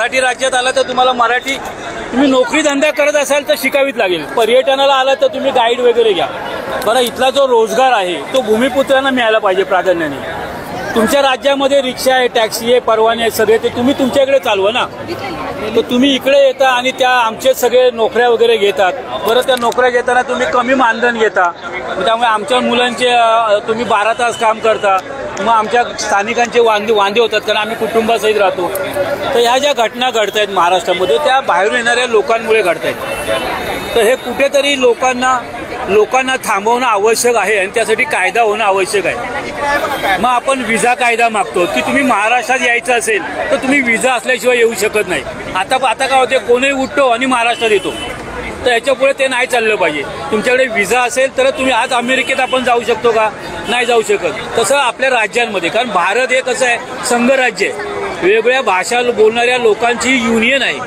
मराठी राज्यात आला तर तुम्हाला मराठी तुम्ही नोकरी धंदा करत असाल तर शिकावीच लागेल। पर्यटनाला आला तर तुम्ही गाईड वगैरे घ्या। बरं, इथला जो रोजगार आहे तो भूमिपुत्रांना मिळायला पाहिजे प्राधान्याने। तुमच्या राज्यामध्ये रिक्षा आहे, टॅक्सी आहे, परवाने आहे, सगळे ते तुम्ही तुमच्याकडे चालवा ना। तर तुम्ही इकडे येता आणि त्या आमचे सगळे नोकऱ्या वगैरे घेतात। बरं, त्या नोकऱ्या घेताना तुम्ही कमी मानधन घेता, त्यामुळे आमच्या मुलांचे तुम्ही 12 तास काम करता, मग आमच्या स्थानिकांचे वांदे होतात, कारण आम्ही कुटुंबासहित राहतो। तर ह्या ज्या घटना घडत आहेत महाराष्ट्रामध्ये त्या बाहेरून येणाऱ्या लोकांमुळे घडत आहेत। तर हे कुठेतरी लोकांना थांबवणं आवश्यक आहे आणि त्यासाठी कायदा होणं आवश्यक आहे। मग आपण विजा कायदा मागतो की तुम्ही महाराष्ट्रात यायचं असेल तर तुम्ही विजा असल्याशिवाय येऊ शकत नाही। आता काय होते, कोणीही उठतो आणि महाराष्ट्रात येतो, तर याच्यापुढे ते नाही चाललं पाहिजे। तुमच्याकडे विजा असेल तर तुम्ही आज अमेरिकेत आपण जाऊ शकतो का? नाही जाऊ शकत। तसं आपल्या राज्यांमध्ये, कारण भारत हे कसं आहे, संघराज्य आहे, वेगवेगळ्या भाषा बोलणाऱ्या लोकांची युनियन आहे।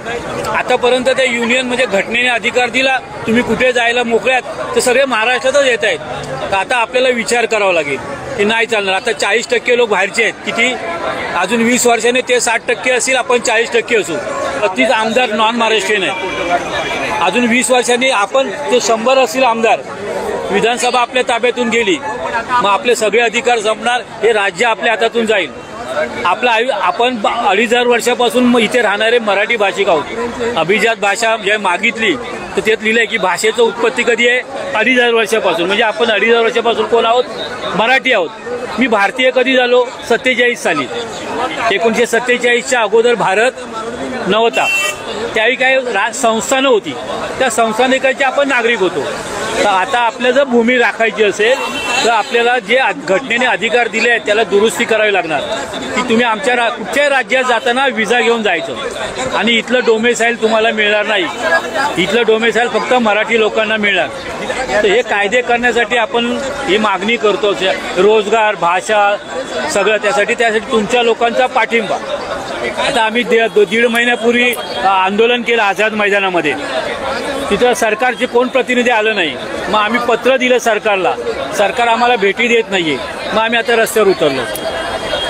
आतापर्यंत त्या युनियन म्हणजे घटनेने अधिकार दिला, तुम्ही कुठे जायला मोकळ्यात, ते सगळे महाराष्ट्रातच येत आहेत। तर आता आपल्याला विचार करावा लागेल की नाही चालणार। आता 40% लोक बाहेरचे आहेत, किती अजून 20 वर्षांनी ते 60% असतील, आपण 40% असू। 30 आमदार नॉन महाराष्ट्रीयन आहेत, अजून 20 वर्षांनी आपण ते 100 असतील आमदार। विधानसभा आपल्या ताब्यातून गेली, मग आपले सगळे अधिकार संपणार, हे राज्य आपल्या हातातून जाईल। आपण 2,500 वर्षापासून इथे राहणारे मराठी भाषिक आहोत। अभिजात भाषा जे मागितली तर त्यात लिहिलंय की भाषेचं उत्पत्ती कधी आहे, 2,500 वर्षापासून, म्हणजे आपण 2,500 वर्षापासून कोण आहोत, मराठी आहोत। मी भारतीय कधी झालो, 47 साली। 1947च्या अगोदर भारत नव्हता, त्यावेळी काही संस्थानं होती, त्या संस्थानिकांचे आपण नागरिक होतो। तर आता आपल्याला जर भूमी राखायची असेल तर आपल्याला जे घटनेने अधिकार दिले आहेत त्याला दुरुस्ती करावी लागणार की तुम्ही आमच्या कुठच्याही राज्यात जाताना विजा घेऊन जायचं आणि इथलं डोमेसाईल तुम्हाला मिळणार नाही। इथलं डोमेसाईल फक्त मराठी लोकांना मिळणार। तर हे कायदे करण्यासाठी आपण ही मागणी करतो, रोजगार, भाषा, सगळं त्यासाठी तुमच्या लोकांचा पाठिंबा। आता आम्ही 1.5 महिन्यापूर्वी आंदोलन केलं आझाद मैदानामध्ये, तिथं सरकारचे कोण प्रतिनिधी आलं नाही। मग आम्ही पत्र दिलं सरकारला, सरकार आम्हाला भेटी देत नाहीये। मग आम्ही आता रस्त्यावर उतरलो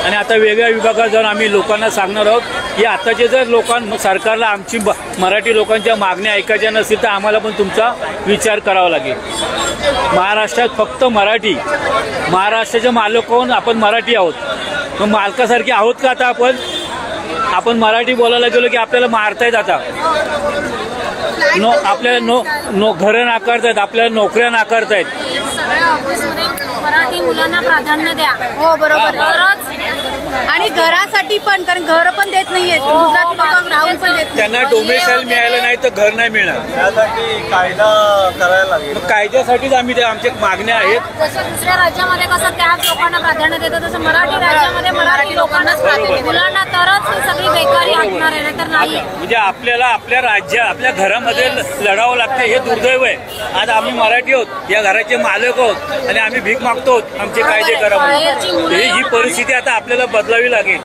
आणि आता वेगळ्या विभागात जाऊन आम्ही लोकांना सांगणार आहोत की आताचे जर सरकारला आमची मराठी लोकांच्या मागण्या ऐकायच्या नसतील तर आम्हाला पण तुमचा विचार करावा लागेल। महाराष्ट्रात फक्त मराठी, महाराष्ट्राचे मालक कोण, आपण मराठी आहोत। मग मालकासारखे आहोत का आता आपण मराठी बोलायला गेलो की आपल्याला मारतायत। आता आपल्याला घरं नाकारतायत, आपल्याला नोकऱ्या नाकारतायत। मराठी मुलांना प्राधान्य द्या। हो बरोबर, आणि घरासाठी पण, कारण घर पण देत नाहीये, गुजराती लोक राहून पण देत, त्यांना डोमेसाईल मिळालं नाही तर घर नाही मिळणार। त्यासाठी कायदा करायला लागेल। कायद्यासाठीच आम्ही आमच्या मागण्या आहेत। जसं दुसऱ्या राज्यामध्ये कसं त्याच लोकांना प्राधान्य देतात, तसं मराठी राज्यामध्ये मराठी लोकांनाच प्राधान्य, मुलांना तरच ही सगळी बेकारी हटणार आहे, नाहीतर नाही। म्हणजे आपल्याला आपल्या राज्यात, आपल्या घरामध्ये लढावं लागतं, हे दुर्दैव आहे। आज आम्ही मराठी आहोत, या घराचे मालक आहोत आणि आम्ही भीक मागतो आमचे कायदे करा। ही परिस्थिती आता आपल्याला बदलावी लागेल।